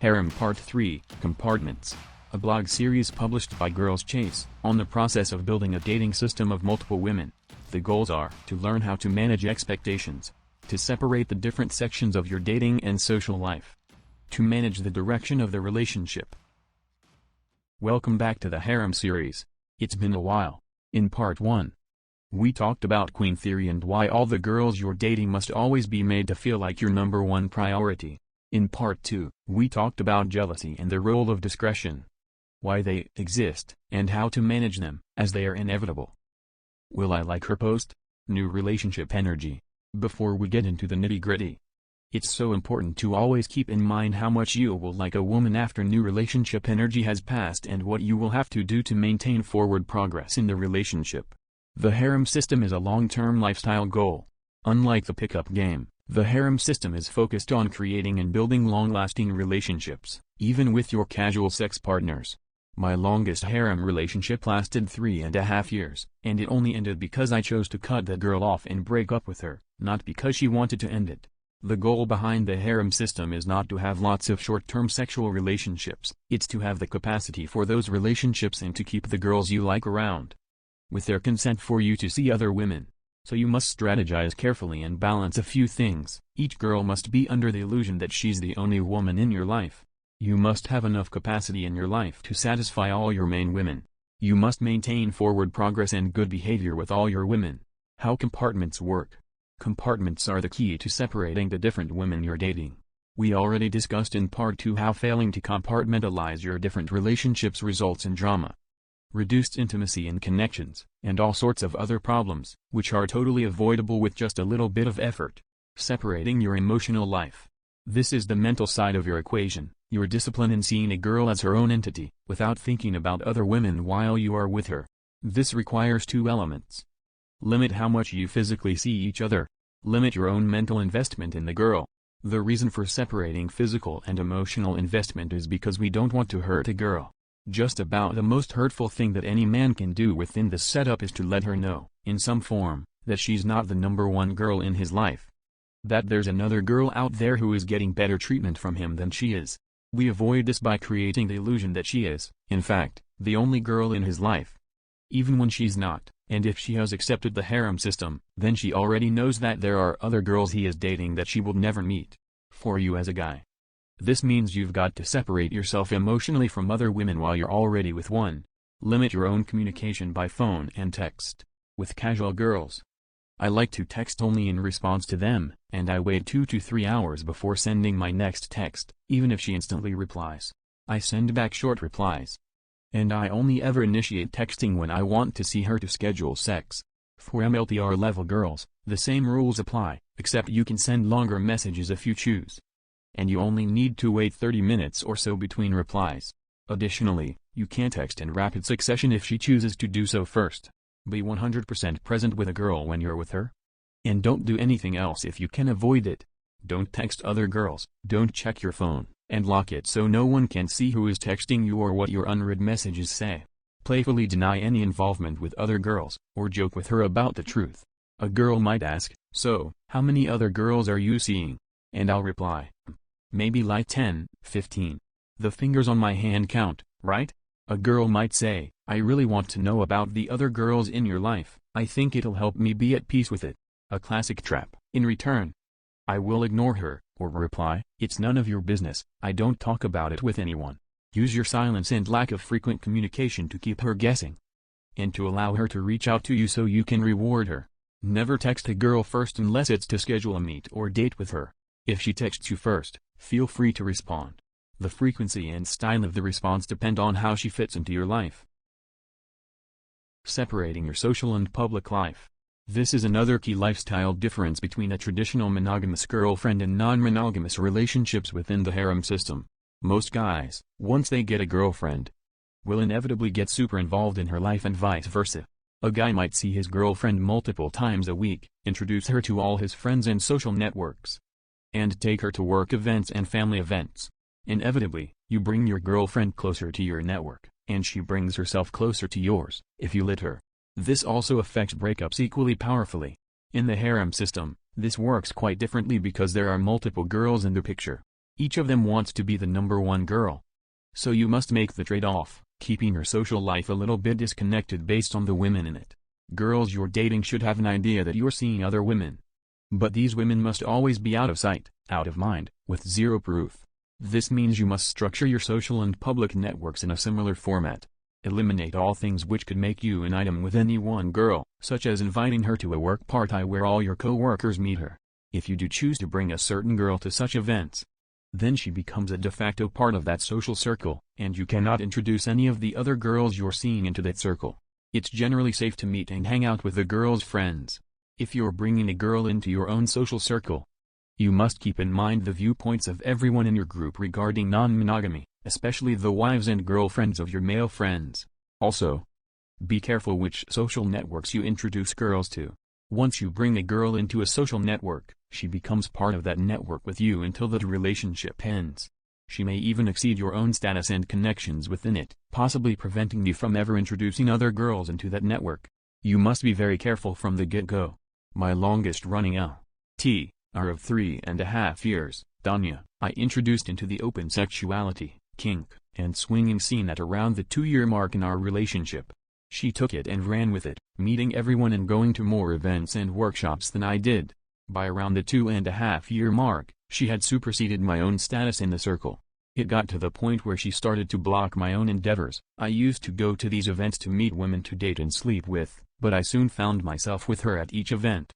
Harem Part 3, Compartments. A blog series published by Girls Chase, on the process of building a dating system of multiple women. The goals are to learn how to manage expectations, to separate the different sections of your dating and social life, to manage the direction of the relationship. Welcome back to the Harem series. It's been a while. In Part 1, we talked about Queen Theory and why all the girls you're dating must always be made to feel like your number one priority. In Part 2, we talked about jealousy and the role of discretion, why they exist, and how to manage them, as they are inevitable. Will I like her post? New relationship energy. Before we get into the nitty-gritty, it's so important to always keep in mind how much you will like a woman after new relationship energy has passed and what you will have to do to maintain forward progress in the relationship. The harem system is a long-term lifestyle goal. Unlike the pickup game, the harem system is focused on creating and building long-lasting relationships, even with your casual sex partners. My longest harem relationship lasted 3.5 years, and it only ended because I chose to cut that girl off and break up with her, not because she wanted to end it. The goal behind the harem system is not to have lots of short-term sexual relationships, it's to have the capacity for those relationships and to keep the girls you like around, with their consent for you to see other women. So you must strategize carefully and balance a few things. Each girl must be under the illusion that she's the only woman in your life. You must have enough capacity in your life to satisfy all your main women. You must maintain forward progress and good behavior with all your women. How compartments work. Compartments are the key to separating the different women you're dating. We already discussed in Part 2 how failing to compartmentalize your different relationships results in drama, reduced intimacy and connections, and all sorts of other problems, which are totally avoidable with just a little bit of effort. Separating your emotional life. This is the mental side of your equation, your discipline in seeing a girl as her own entity, without thinking about other women while you are with her. This requires two elements. Limit how much you physically see each other. Limit your own mental investment in the girl. The reason for separating physical and emotional investment is because we don't want to hurt a girl. Just about the most hurtful thing that any man can do within this setup is to let her know, in some form, that she's not the number one girl in his life. That there's another girl out there who is getting better treatment from him than she is. We avoid this by creating the illusion that she is, in fact, the only girl in his life. Even when she's not, and if she has accepted the harem system, then she already knows that there are other girls he is dating that she will never meet. For you as a guy, this means you've got to separate yourself emotionally from other women while you're already with one. Limit your own communication by phone and text. With casual girls, I like to text only in response to them, and I wait 2 to 3 hours before sending my next text, even if she instantly replies. I send back short replies. And I only ever initiate texting when I want to see her to schedule sex. For MLTR level girls, the same rules apply, except you can send longer messages if you choose. And you only need to wait 30 minutes or so between replies. Additionally, you can text in rapid succession if she chooses to do so first. Be 100% present with a girl when you're with her. And don't do anything else if you can avoid it. Don't text other girls, don't check your phone, and lock it so no one can see who is texting you or what your unread messages say. Playfully deny any involvement with other girls, or joke with her about the truth. A girl might ask, "So, how many other girls are you seeing?" And I'll reply, "Maybe like 10, 15. The fingers on my hand count, right?" A girl might say, "I really want to know about the other girls in your life, I think it'll help me be at peace with it." A classic trap. In return, I will ignore her, or reply, "It's none of your business, I don't talk about it with anyone." Use your silence and lack of frequent communication to keep her guessing, and to allow her to reach out to you so you can reward her. Never text a girl first unless it's to schedule a meet or date with her. If she texts you first, feel free to respond. The frequency and style of the response depend on how she fits into your life. Separating your social and public life. This is another key lifestyle difference between a traditional monogamous girlfriend and non-monogamous relationships within the harem system. Most guys, once they get a girlfriend, will inevitably get super involved in her life and vice versa. A guy might see his girlfriend multiple times a week, introduce her to all his friends and social networks, and take her to work events and family events. Inevitably, you bring your girlfriend closer to your network, and she brings herself closer to yours, if you let her. This also affects breakups equally powerfully. In the harem system, this works quite differently because there are multiple girls in the picture. Each of them wants to be the number one girl. So you must make the trade-off, keeping your social life a little bit disconnected based on the women in it. Girls you're dating should have an idea that you're seeing other women. But these women must always be out of sight, out of mind, with zero proof. This means you must structure your social and public networks in a similar format. Eliminate all things which could make you an item with any one girl, such as inviting her to a work party where all your co-workers meet her. If you do choose to bring a certain girl to such events, then she becomes a de facto part of that social circle, and you cannot introduce any of the other girls you're seeing into that circle. It's generally safe to meet and hang out with the girl's friends. If you're bringing a girl into your own social circle, you must keep in mind the viewpoints of everyone in your group regarding non-monogamy, especially the wives and girlfriends of your male friends. Also, be careful which social networks you introduce girls to. Once you bring a girl into a social network, she becomes part of that network with you until that relationship ends. She may even exceed your own status and connections within it, possibly preventing you from ever introducing other girls into that network. You must be very careful from the get-go. My longest-running L.T.R. of 3.5 years, Danya, I introduced into the open sexuality, kink, and swinging scene at around the 2-year mark in our relationship. She took it and ran with it, meeting everyone and going to more events and workshops than I did. By around the 2.5-year mark, she had superseded my own status in the circle. It got to the point where she started to block my own endeavors. I used to go to these events to meet women to date and sleep with, but I soon found myself with her at each event.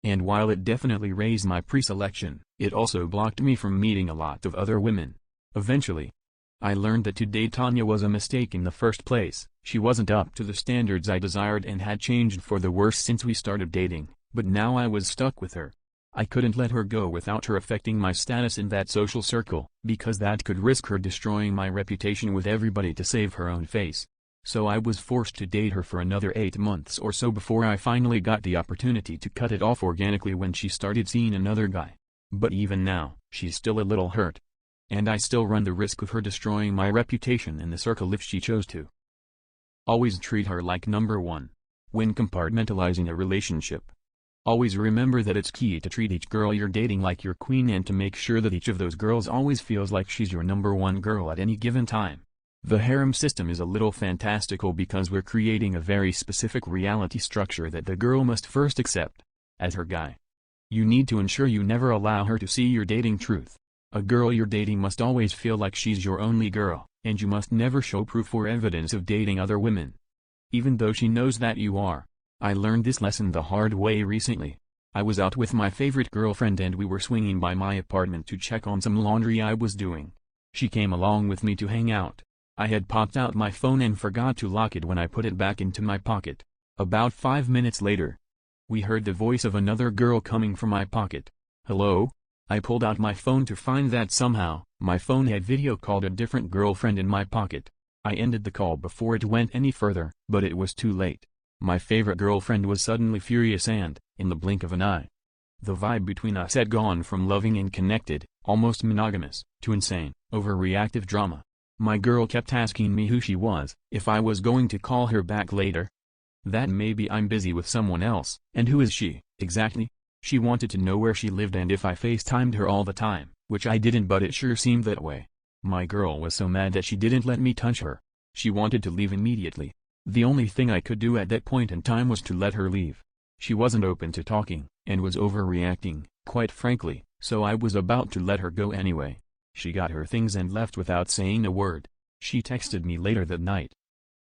And while it definitely raised my pre-selection, it also blocked me from meeting a lot of other women. Eventually, I learned that to date Tanya was a mistake in the first place. She wasn't up to the standards I desired and had changed for the worse since we started dating, but now I was stuck with her. I couldn't let her go without her affecting my status in that social circle, because that could risk her destroying my reputation with everybody to save her own face. So I was forced to date her for another 8 months or so before I finally got the opportunity to cut it off organically when she started seeing another guy. But even now, she's still a little hurt. And I still run the risk of her destroying my reputation in the circle if she chose to. Always treat her like number one. When compartmentalizing a relationship, always remember that it's key to treat each girl you're dating like your queen and to make sure that each of those girls always feels like she's your number one girl at any given time. The harem system is a little fantastical because we're creating a very specific reality structure that the girl must first accept. As her guy, you need to ensure you never allow her to see your dating truth. A girl you're dating must always feel like she's your only girl, and you must never show proof or evidence of dating other women. Even though she knows that you are. I learned this lesson the hard way recently. I was out with my favorite girlfriend and we were swinging by my apartment to check on some laundry I was doing. She came along with me to hang out. I had popped out my phone and forgot to lock it when I put it back into my pocket. About 5 minutes later, we heard the voice of another girl coming from my pocket. Hello? I pulled out my phone to find that somehow, my phone had video called a different girlfriend in my pocket. I ended the call before it went any further, but it was too late. My favorite girlfriend was suddenly furious and, in the blink of an eye, the vibe between us had gone from loving and connected, almost monogamous, to insane, overreactive drama. My girl kept asking me who she was, if I was going to call her back later. That maybe I'm busy with someone else, and who is she, exactly? She wanted to know where she lived and if I FaceTimed her all the time, which I didn't but it sure seemed that way. My girl was so mad that she didn't let me touch her. She wanted to leave immediately. The only thing I could do at that point in time was to let her leave. She wasn't open to talking, and was overreacting, quite frankly, so I was about to let her go anyway. She got her things and left without saying a word. She texted me later that night.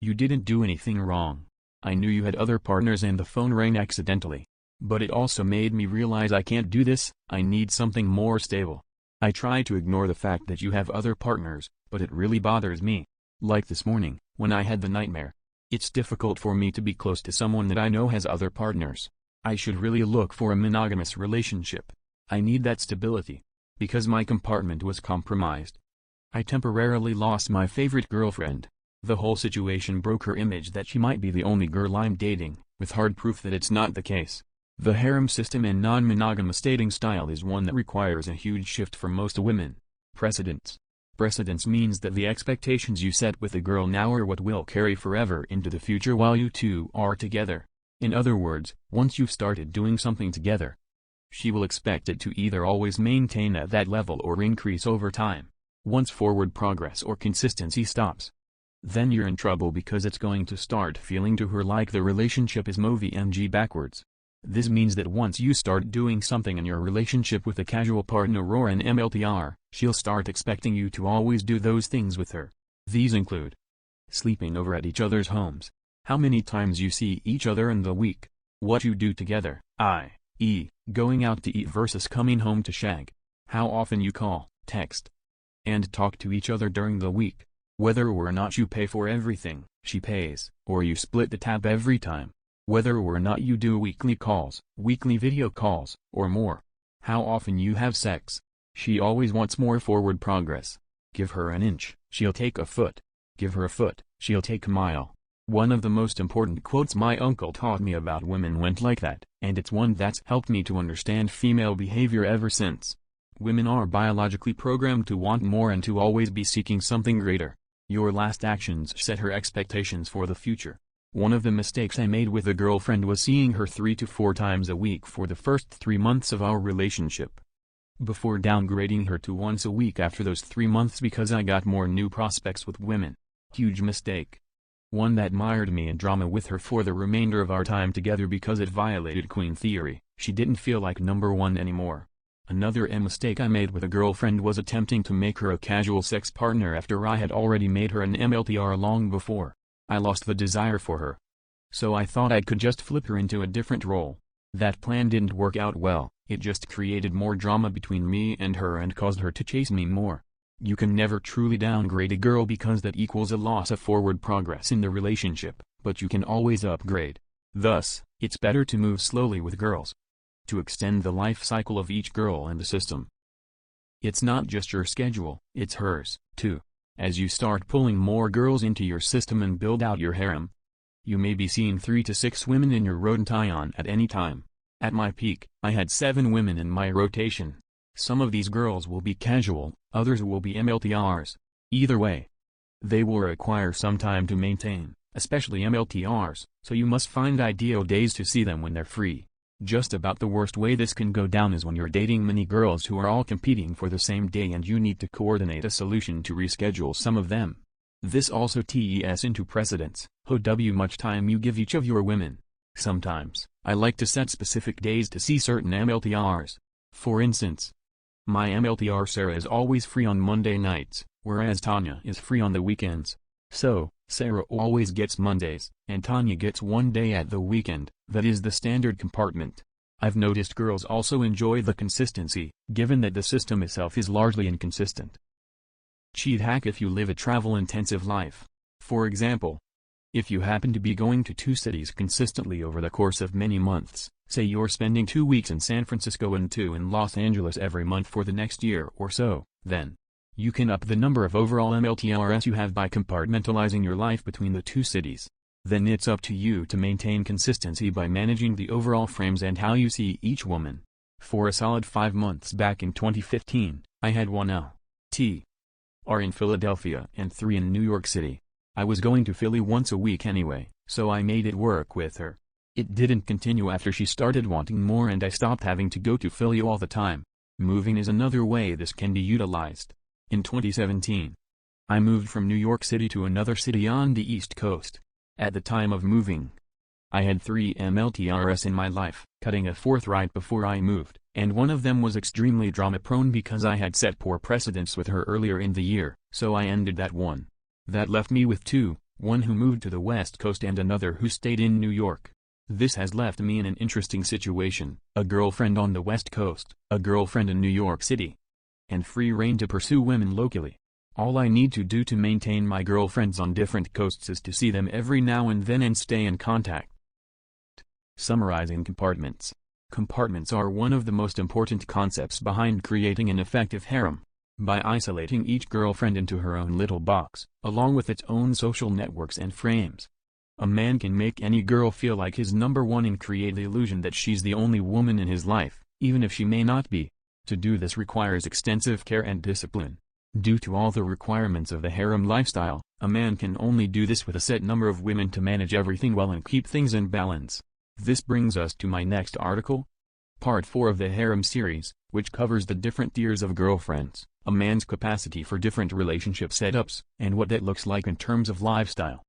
You didn't do anything wrong. I knew you had other partners and the phone rang accidentally. But it also made me realize I can't do this, I need something more stable. I try to ignore the fact that you have other partners, but it really bothers me. Like this morning, when I had the nightmare. It's difficult for me to be close to someone that I know has other partners. I should really look for a monogamous relationship. I need that stability. Because my compartment was compromised. I temporarily lost my favorite girlfriend. The whole situation broke her image that she might be the only girl I'm dating, with hard proof that it's not the case. The harem system and non-monogamous dating style is one that requires a huge shift for most women. Precedence. Precedence means that the expectations you set with a girl now are what will carry forever into the future while you two are together. In other words, once you've started doing something together, She will expect it to either always maintain at that level or increase over time. Once forward progress or consistency stops, then you're in trouble because it's going to start feeling to her like the relationship is moving backwards. This means that once you start doing something in your relationship with a casual partner or an MLTR, she'll start expecting you to always do those things with her. These include sleeping over at each other's homes, how many times you see each other in the week, what you do together, i.e., going out to eat versus coming home to shag, how often you call, text, and talk to each other during the week, whether or not you pay for everything she pays, or you split the tab every time, whether or not you do weekly calls, weekly video calls, or more, how often you have sex. She always wants more forward progress. Give her an inch, she'll take a foot. Give her a foot, she'll take a mile. One of the most important quotes my uncle taught me about women went like that, and it's one that's helped me to understand female behavior ever since. Women are biologically programmed to want more and to always be seeking something greater. Your last actions set her expectations for the future. One of the mistakes I made with a girlfriend was seeing her 3 to 4 times a week for the first 3 months of our relationship, before downgrading her to once a week after those 3 months because I got more new prospects with women. Huge mistake. One that mired me in drama with her for the remainder of our time together because it violated queen theory. She didn't feel like number one anymore. Another mistake I made with a girlfriend was attempting to make her a casual sex partner after I had already made her an MLTR long before. I lost the desire for her. So I thought I could just flip her into a different role. That plan didn't work out well. It just created more drama between me and her and caused her to chase me more. You can never truly downgrade a girl because that equals a loss of forward progress in the relationship, but you can always upgrade. Thus, it's better to move slowly with girls, to extend the life cycle of each girl in the system. It's not just your schedule, it's hers, too. As you start pulling more girls into your system and build out your harem, you may be seeing 3 to 6 women in your rotation at any time. At my peak, I had 7 women in my rotation. Some of these girls will be casual, others will be MLTRs. Either way, they will require some time to maintain, especially MLTRs, so you must find ideal days to see them when they're free. Just about the worst way this can go down is when you're dating many girls who are all competing for the same day and you need to coordinate a solution to reschedule some of them. This also ties into precedence, how much time you give each of your women. Sometimes, I like to set specific days to see certain MLTRs. For instance, my MLTR Sarah is always free on Monday nights, whereas Tanya is free on the weekends. So, Sarah always gets Mondays, and Tanya gets one day at the weekend. That is the standard compartment. I've noticed girls also enjoy the consistency, given that the system itself is largely inconsistent. Cheat hack if you live a travel-intensive life. For example, if you happen to be going to 2 cities consistently over the course of many months, say you're spending 2 weeks in San Francisco and 2 in Los Angeles every month for the next year or so, then you can up the number of overall MLTRs you have by compartmentalizing your life between the 2 cities. Then it's up to you to maintain consistency by managing the overall frames and how you see each woman. For a solid 5 months back in 2015, I had 1 LTR in Philadelphia and 3 in New York City. I was going to Philly once a week anyway, so I made it work with her. It didn't continue after she started wanting more and I stopped having to go to Philly all the time. Moving is another way this can be utilized. In 2017, I moved from New York City to another city on the East Coast. At the time of moving, I had 3 MLTRs in my life, cutting a 4th right before I moved, and one of them was extremely drama-prone because I had set poor precedents with her earlier in the year, so I ended that one. That left me with 2, one who moved to the West Coast and another who stayed in New York. This has left me in an interesting situation, a girlfriend on the West Coast, a girlfriend in New York City, and free reign to pursue women locally. All I need to do to maintain my girlfriends on different coasts is to see them every now and then and stay in contact. Summarizing compartments. Compartments are one of the most important concepts behind creating an effective harem. By isolating each girlfriend into her own little box, along with its own social networks and frames, a man can make any girl feel like his number one and create the illusion that she's the only woman in his life, even if she may not be. To do this requires extensive care and discipline. Due to all the requirements of the harem lifestyle, a man can only do this with a set number of women to manage everything well and keep things in balance. This brings us to my next article. Part 4 of the Harem series, which covers the different tiers of girlfriends, a man's capacity for different relationship setups, and what that looks like in terms of lifestyle.